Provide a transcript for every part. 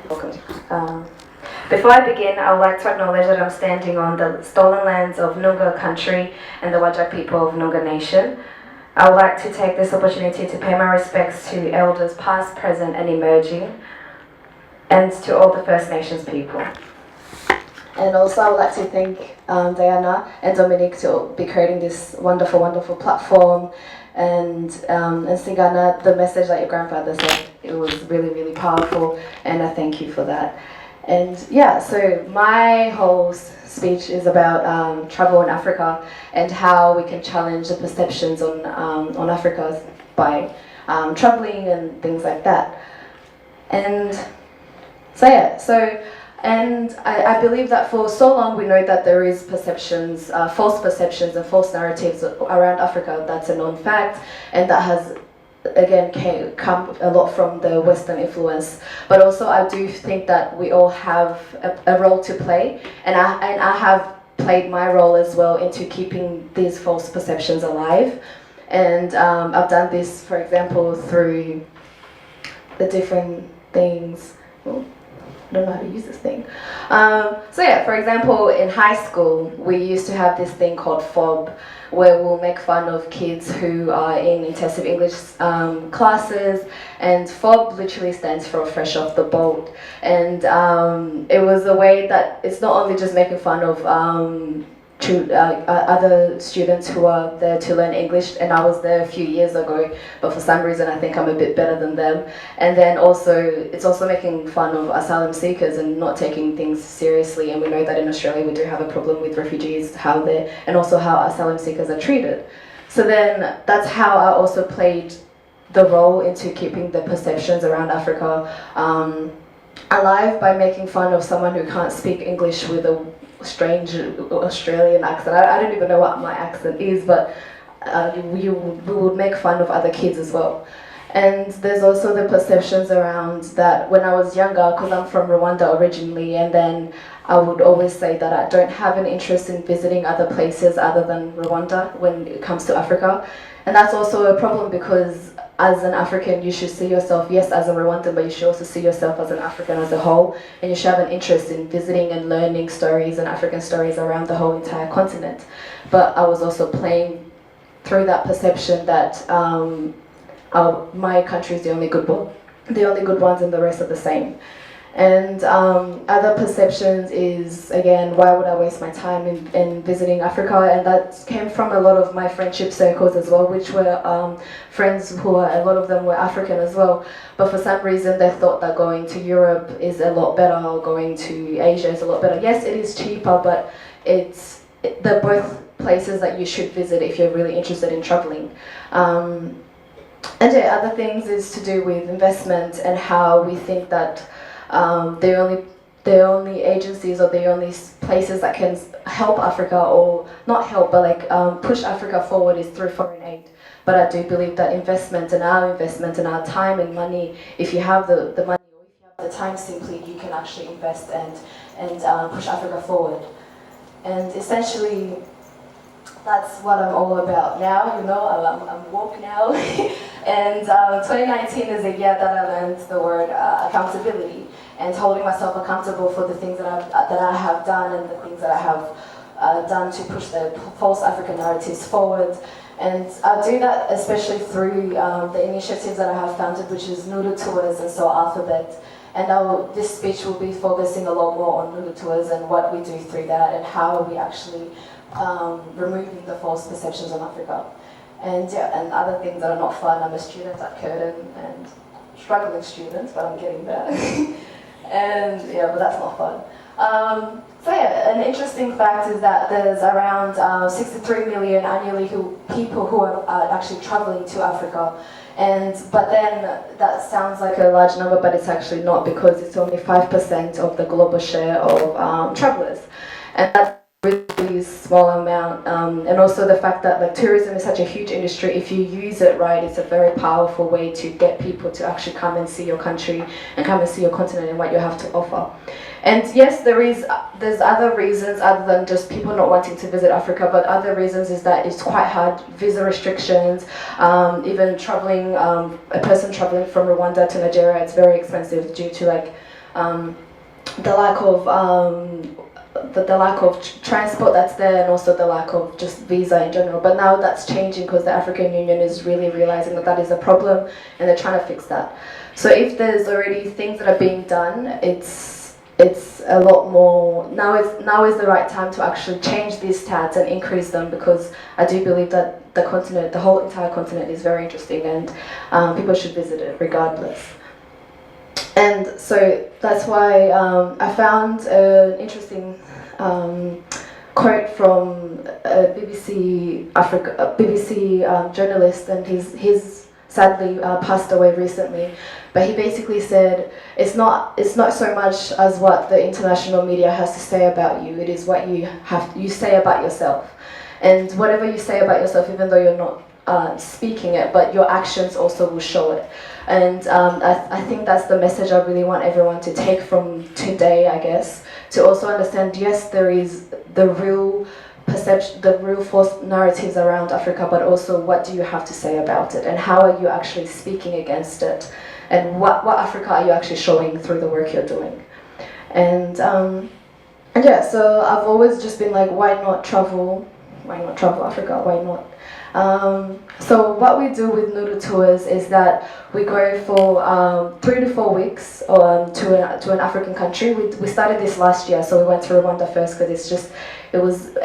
Welcome. Before I begin, I would like to acknowledge that I'm standing on the stolen lands of Noongar country and the Whadjuk people of Noongar Nation. I would like to take this opportunity to pay my respects to elders past, present and emerging, and to all the First Nations people. And also I would like to thank Diana and Dominic to be creating this wonderful, wonderful platform, and Sigana, the message that your grandfather said, it was really, really powerful, and I thank you for that. And yeah, so my whole speech is about travel in Africa and how we can challenge the perceptions on Africa by traveling and things like that. And so yeah, and I believe that for so long we know that there is perceptions, false perceptions and false narratives around Africa. That's a known fact, and that has again come a lot from the Western influence. But also I do think that we all have a role to play, and I have played my role as well into keeping these false perceptions alive. And I've done this, for example, through the different things. I don't know how to use this thing. So yeah, for example, in high school, we used to have this thing called FOB, where we'll make fun of kids who are in intensive English classes, and FOB literally stands for fresh off the boat. And it was a way that it's not only just making fun of other students who are there to learn English, and I was there a few years ago, but for some reason I think I'm a bit better than them. And then also, it's also making fun of asylum seekers and not taking things seriously, and we know that in Australia we do have a problem with refugees, and also how asylum seekers are treated. So then that's how I also played the role into keeping the perceptions around Africa alive, by making fun of someone who can't speak English with a strange Australian accent. I don't even know what my accent is, but we would make fun of other kids as well. And there's also the perceptions around that when I was younger, because I'm from Rwanda originally, and then I would always say that I don't have an interest in visiting other places other than Rwanda when it comes to Africa. And that's also a problem, because as an African, you should see yourself, yes, as a Rwandan, but you should also see yourself as an African as a whole, and you should have an interest in visiting and learning stories and African stories around the whole entire continent. But I was also playing through that perception that my country is the only good ones, and the rest are the same. And other perceptions is, again, why would I waste my time in visiting Africa? And that came from a lot of my friendship circles as well, which were friends a lot of them were African as well. But for some reason they thought that going to Europe is a lot better, or going to Asia is a lot better. Yes, it is cheaper, but they're both places that you should visit if you're really interested in traveling. And yeah, other things is to do with investment and how we think that the only agencies or the only places that can help Africa, or not help, but like push Africa forward, is through foreign aid. But I do believe that investment and our time and money, if you have the money, or if you have the time, simply you can actually invest and push Africa forward. And essentially, that's what I'm all about now. You know, I'm woke now. And 2019 is a year that I learned the word accountability, and holding myself accountable for the things that I have done, and the things that I have done to push the false African narratives forward. And I do that especially through the initiatives that I have founded, which is Noodle Tours and So Alphabet. And this speech will be focusing a lot more on Noodle Tours and what we do through that, and how we actually removing the false perceptions on Africa. And yeah, and other things that are not fun. I'm a student at Curtin, and struggling student, but I'm getting there. And yeah, but that's not fun. So yeah, an interesting fact is that there's around 63 million annually people who are actually traveling to Africa. But then that sounds like a large number, but it's actually not, because it's only 5% of the global share of travelers. And that's really small amount, and also the fact that like tourism is such a huge industry. If you use it right, it's a very powerful way to get people to actually come and see your country and come and see your continent and what you have to offer. And yes, there's other reasons other than just people not wanting to visit Africa, but other reasons is that it's quite hard, visa restrictions, even traveling, a person traveling from Rwanda to Nigeria, it's very expensive due to like the lack of the lack of transport that's there, and also the lack of just visa in general. But now that's changing because the African Union is really realizing that that is a problem, and they're trying to fix that. So if there's already things that are being done, it's a lot more. Now is the right time to actually change these stats and increase them, because I do believe that the continent, the whole entire continent, is very interesting, and people should visit it regardless. And so that's why I found an interesting quote from a BBC journalist, and he's sadly passed away recently. But he basically said, it's not so much as what the international media has to say about you, it is what you say about yourself. And whatever you say about yourself, even though you're not speaking it, but your actions also will show it. And I think that's the message I really want everyone to take from today, I guess, to also understand, yes, there is the real perception, the real false narratives around Africa, but also what do you have to say about it, and how are you actually speaking against it, and what Africa are you actually showing through the work you're doing. And yeah, so I've always just been like, why not travel Africa, why not? So what we do with Noodle Tours is that we go for 3 to 4 weeks to an African country. We started this last year, so we went to Rwanda first because it was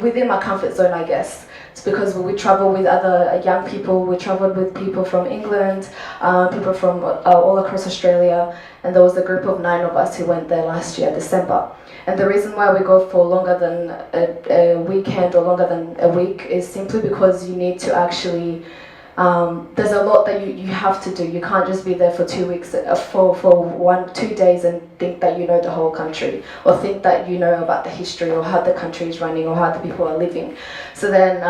within my comfort zone, I guess. It's because we travel with other young people. We traveled with people from England, people from all across Australia, and there was a group of 9 of us who went there last year, December. And the reason why we go for longer than a weekend or longer than a week is simply because you need to actually, there's a lot that you have to do. You can't just be there for 2 weeks, for 2 days and think that you know the whole country, or think that you know about the history or how the country is running or how the people are living. So then,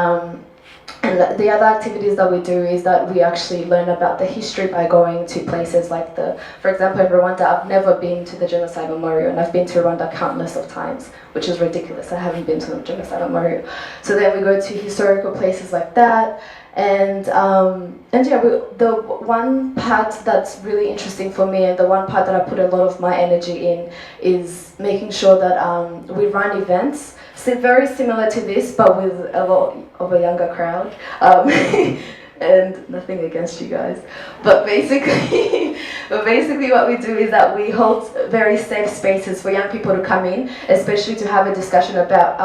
and the other activities that we do is that we actually learn about the history by going to places like for example, in Rwanda, I've never been to the Genocide Memorial, and I've been to Rwanda countless of times, which is ridiculous. I haven't been to the Genocide Memorial. So then we go to historical places like that, and yeah, the one part that's really interesting for me, and the one part that I put a lot of my energy in, is making sure that we run events. Very similar to this, but with a lot of a younger crowd, and nothing against you guys. But basically, what we do is that we hold very safe spaces for young people to come in, especially to have a discussion about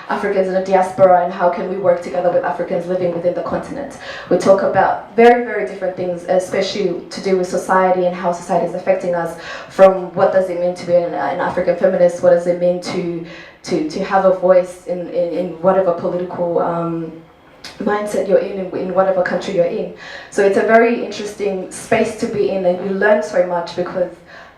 Africans in the diaspora and how can we work together with Africans living within the continent. We talk about very, very different things, especially to do with society and how society is affecting us, from what does it mean to be an African feminist, what does it mean to have a voice in whatever political mindset you're in whatever country you're in. So it's a very interesting space to be in, and you learn so much because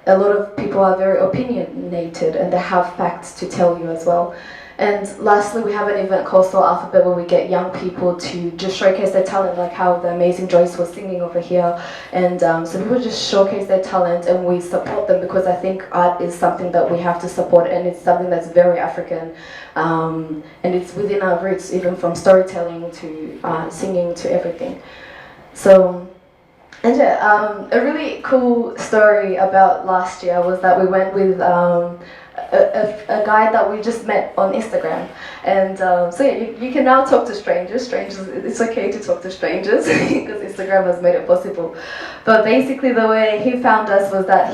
a lot of people are very opinionated and they have facts to tell you as well. And lastly, we have an event called Soul Alphabet, where we get young people to just showcase their talent, like how the amazing Joyce was singing over here. And so people just showcase their talent, and we support them, because I think art is something that we have to support, and it's something that's very African. And it's within our roots, even from storytelling to singing to everything. So, and yeah, a really cool story about last year was that we went with a guy that we just met on Instagram, and so yeah, you can now talk to strangers. It's okay to talk to strangers because Instagram has made it possible. But basically, the way he found us was that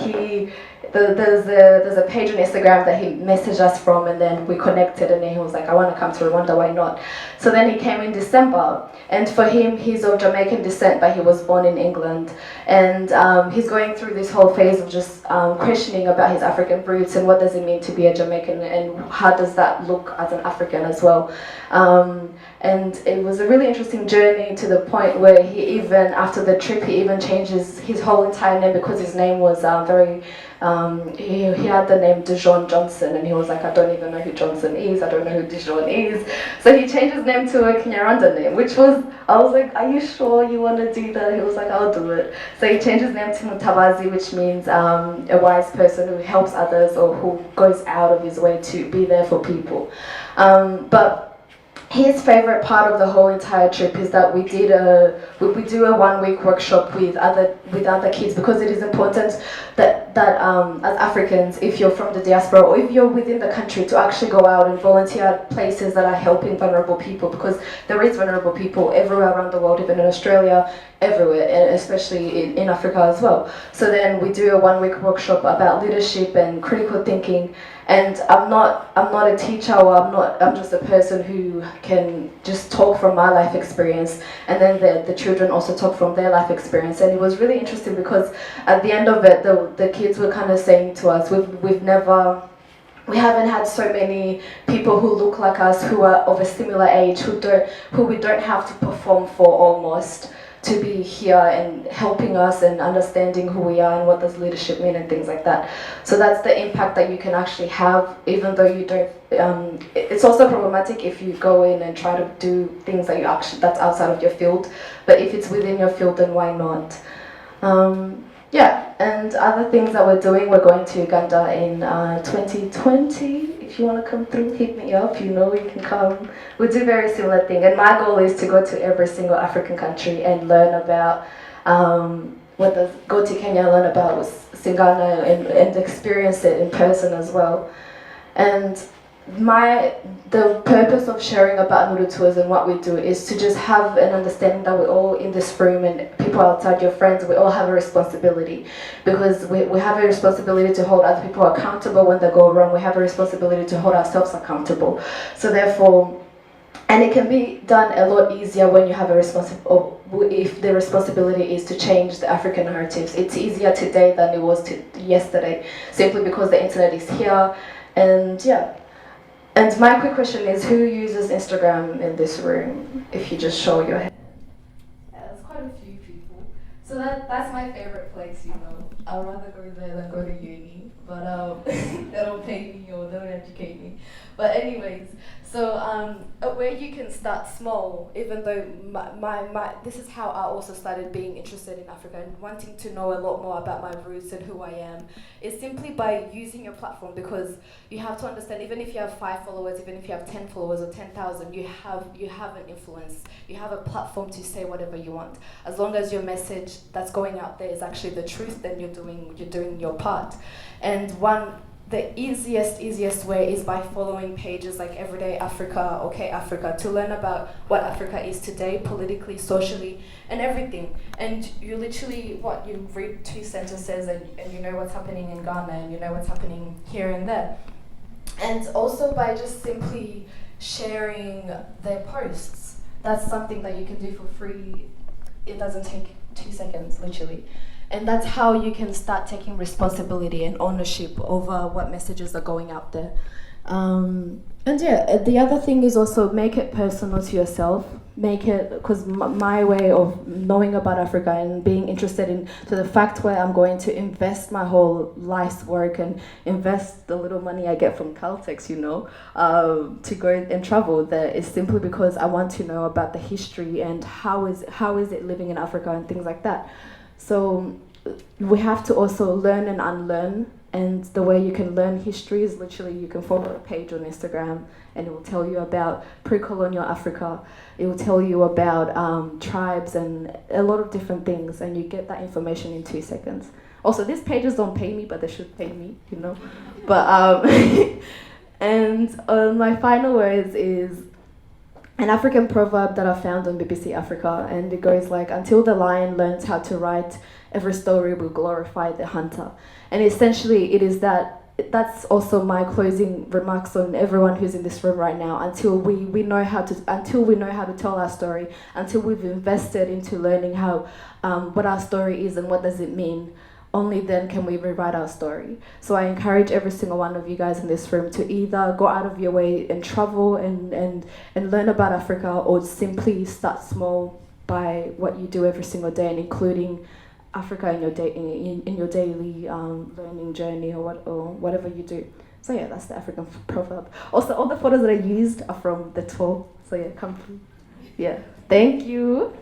there's a page on Instagram that he messaged us from, and then we connected, and then he was like, I want to come to Rwanda, why not? So then he came in December, and for him, he's of Jamaican descent, but he was born in England, and he's going through this whole phase of just questioning about his African roots, and what does it mean to be a Jamaican, and how does that look as an African as well. And it was a really interesting journey, to the point where he even, after the trip, he even changes his whole entire name, because his name was he had the name Dijon Johnson, and he was like, I don't even know who Johnson is, I don't know who Dijon is. So he changed his name to a Kinyarwanda name, which was, I was like, are you sure you want to do that? He was like, I'll do it. So he changed his name to Mutabazi, which means a wise person who helps others, or who goes out of his way to be there for people. But his favorite part of the whole entire trip is that we do a 1 week workshop with other kids, because it is important that as Africans, if you're from the diaspora or if you're within the country, to actually go out and volunteer at places that are helping vulnerable people, because there is vulnerable people everywhere around the world, even in Australia, everywhere, and especially in Africa as well. So then we do a 1 week workshop about leadership and critical thinking. And I'm not a teacher, or I'm just a person who can just talk from my life experience, and then the children also talk from their life experience. And it was really interesting, because at the end of it, the kids were kind of saying to us, we haven't had so many people who look like us, who are of a similar age, who we don't have to perform for almost, to be here and helping us and understanding who we are and what does leadership mean and things like that. So that's the impact that you can actually have, even though you don't. It's also problematic if you go in and try to do things that's outside of your field. But if it's within your field, then why not? Yeah, and other things that we're doing, we're going to Uganda in 2020. If you want to come through, hit me up, you can come. We do very similar thing, and my goal is to go to every single African country and learn about go to Kenya and learn about Sigana and experience it in person as well. And the purpose of sharing about Nuru Tours and what we do is to just have an understanding that we're all in this room, and people outside, your friends, we all have a responsibility, because we have a responsibility to hold other people accountable when they go wrong. We have a responsibility to hold ourselves accountable. So therefore, and it can be done a lot easier when you have if the responsibility is to change the African narratives. It's easier today than it was yesterday, simply because the internet is here. And yeah. And my quick question is, who uses Instagram in this room? If you just show your hand. Yeah, there's quite a few people. So that's my favorite place, I'd rather go there than go to uni. But they don't pay me or they don't educate me. But anyways, so where you can start small, even though this is how I also started being interested in Africa and wanting to know a lot more about my roots and who I am, is simply by using your platform, because you have to understand, even if you have 5 followers, even if you have 10 followers or 10,000, you have an influence. You have a platform to say whatever you want. As long as your message that's going out there is actually the truth, then you're doing your part. And the easiest way is by following pages like Everyday Africa, OK Africa, to learn about what Africa is today, politically, socially, and everything. And you literally, you read 2 sentences and you know what's happening in Ghana, and you know what's happening here and there. And also by just simply sharing their posts. That's something that you can do for free. It doesn't take 2 seconds, literally. And that's how you can start taking responsibility and ownership over what messages are going out there. And yeah, the other thing is also make it personal to yourself. Make it, because my way of knowing about Africa and being interested to the fact where I'm going to invest my whole life's work and invest the little money I get from Caltex, to go and travel there, is simply because I want to know about the history and how is it living in Africa and things like that. So we have to also learn and unlearn, and the way you can learn history is literally you can follow a page on Instagram and it will tell you about pre-colonial Africa. It will tell you about tribes and a lot of different things, and you get that information in 2 seconds. Also, these pages don't pay me, but they should pay me, But and my final words is an African proverb that I found on BBC Africa, and it goes like, until the lion learns how to write, every story will glorify the hunter. And essentially it is that's also my closing remarks on everyone who's in this room right now. Until we know how to tell our story, until we've invested into learning how what our story is and what does it mean, only then can we rewrite our story. So I encourage every single one of you guys in this room to either go out of your way and travel and learn about Africa, or simply start small by what you do every single day, and including Africa in your daily learning journey or whatever you do. So yeah, that's the African proverb. Also, all the photos that I used are from the tour. So yeah, come through. Yeah, thank you.